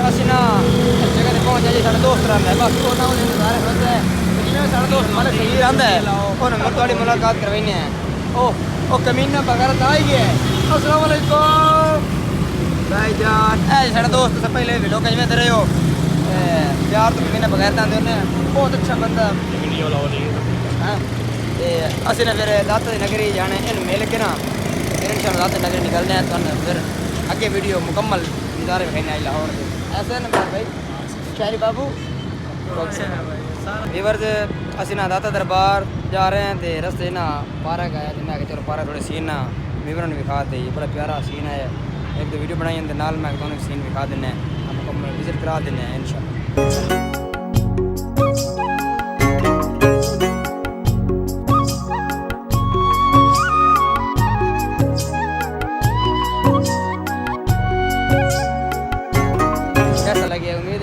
اسی نا اس جگہ تے پہنچ جائے سارے دوست رہندا ہے بس وہ نہ ہونے سارے ہوتا ہے جویں سارا دوست مالک صحیح رہندا ہے اور میں تھوڑی ملاقات کروائنے ہیں او کمینہ بغیر آ ہی گیا ہے السلام علیکم بھائی جان اے سارا دوست سے پہلے ویڈیو کج میں رہے ہو پیار تو کمینہ بغیر داندے نے بہت اچھا بندہ ویڈیو لاؤ نہیں ہاں تے اسی نے پھر داتا دی نگری جانے ان مل کے نا پھر انشاءاللہ داتا دی نگری نکلنے ہیں تو پھر آگے ویڈیو مکمل نظارے دکھانے آئی لاہور کے ایسا ہے نا بھائی شہری بابو ویورز اسی نا داتا دربار جا رہے ہیں تے رستے نا پارک آیا تے میں کہ چلو پارک تھوڑے سین نا ویوروں نے دکھا دے بڑا پیارا سین ہے ایک دو ویڈیو بنائی اندر نال میں دونوں سین دکھا دینے ہیں ہم مکمل وزٹ کرا دینے ہیں انشاءاللہ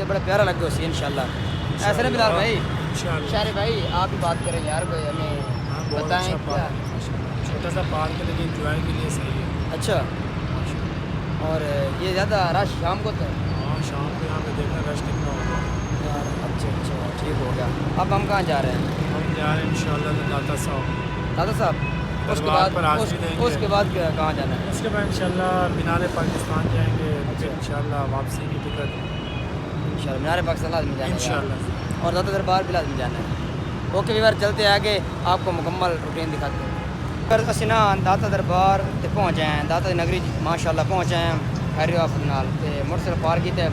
بڑا پیارا لگا اسی انشاءاللہ ایسے نہیں بلال بھائی شہری بھائی آپ ہی بات کریں یار کوئی ہمیں بتائیں کیا چھوٹا سا پارک ہے لیکن انجوائے کے لیے صحیح ہے اچھا اور یہ زیادہ رش شام کو تو ہاں شام کو یہاں پہ دیکھنا رش کتنا ہوگا یار اچھا ٹھیک ہو گیا اب ہم کہاں جا رہے ہیں ہم جا رہے ہیں انشاءاللہ داتا صاحب اس کے بعد کہاں جانا ہے اس کے بعد انشاءاللہ مینار پاکستان جائیں گے پھر انشاءاللہ واپسی کی ٹکٹ انشاءاللہ مینار پاکستان لازمی جانا ہے انشاءاللہ اور داتا دربار بھی لازمی جانا ہے اوکے ویور چلتے آگے آپ کو مکمل روٹین دکھاتے ہیں پھر اسی نا داتا دربار تے پہنچے ہیں داتا دی نگری ماشاءاللہ پہنچے ہیں خیری وافد نال تے موٹر سائیکل پارک کیتے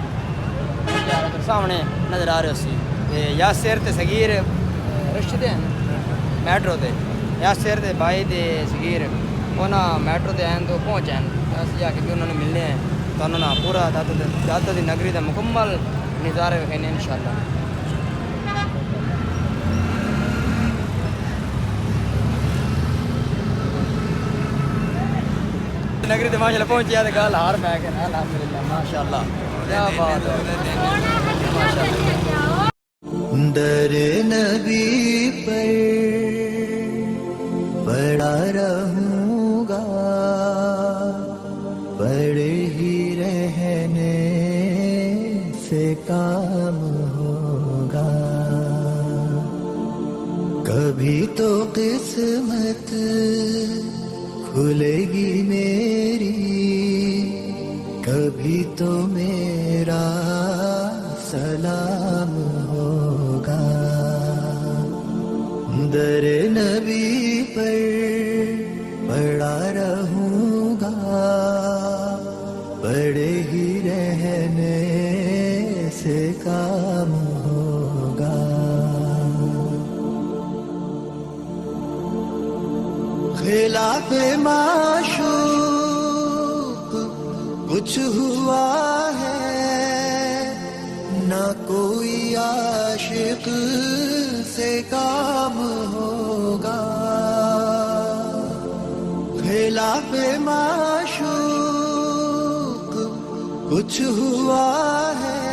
سامنے نظر آ رہے اسی تے یاسر تے صغیر رشتے ہیں میٹرو تے یاسر تے بھائی تے صغیر انہاں میٹرو تے آئیں تو پہنچے ہیں اسی جا کے بھی انہوں نے ملنے ہیں تو انہوں نے پورا داتا دی نگری دا مکمل نظارے وکھانے انشاءاللہ نگری تے ماشاءاللہ پہنچیا تے گل ہار پے گئے الحمدللہ ماشاءاللہ کیا بات ہے ماشاءاللہ در نبی پر پڑا رہوں گا پڑے ہی رہنے سے کام ہوگا کبھی تو قسمت کھلے گی میری کبھی تو میرا سلام ہوگا در نبی پر پڑا رہوں گا پڑے ہی رہنے سے کام ہوگا خلاف معشوق کچھ ہوا ہے نہ کوئی عاشق سے کام ہوگا خلاف معشوق کچھ ہوا ہے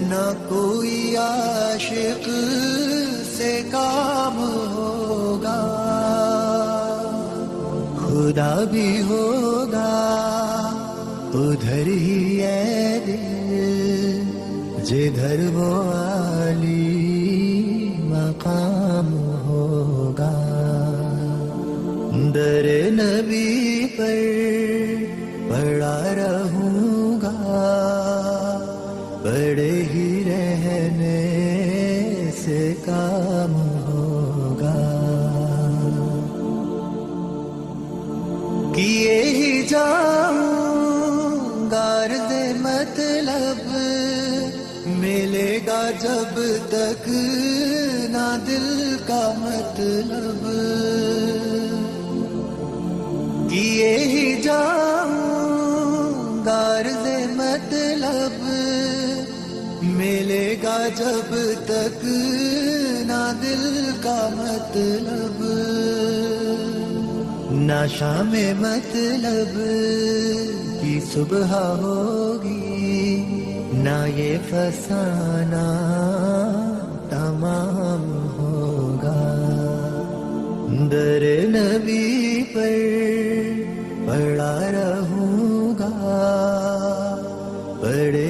نہ کوئی عاشق سے کام ہوگا خدا بھی ہوگا ادھر ہی ہے دل جدھر وہ عالی مقام ہوگا در نبی پر پڑا رہوں گا پڑے ہی رہنے سے کام ہوگا کیے ہی جاؤں غرض مطلب ملے گا جب تک نہ دل کا مطلب کیے ہی جاؤں غرض مطلب ملے گا جب تک نہ دل کا مطلب نہ شام مطلب کی صبح ہوگی نہ یہ فسانہ تمام ہوگا در نبی پر پڑا رہوں گا پڑے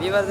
ਵੀਵਰਸ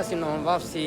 ਅਸੀਂ ਹੁਣ ਵਾਪਸੀ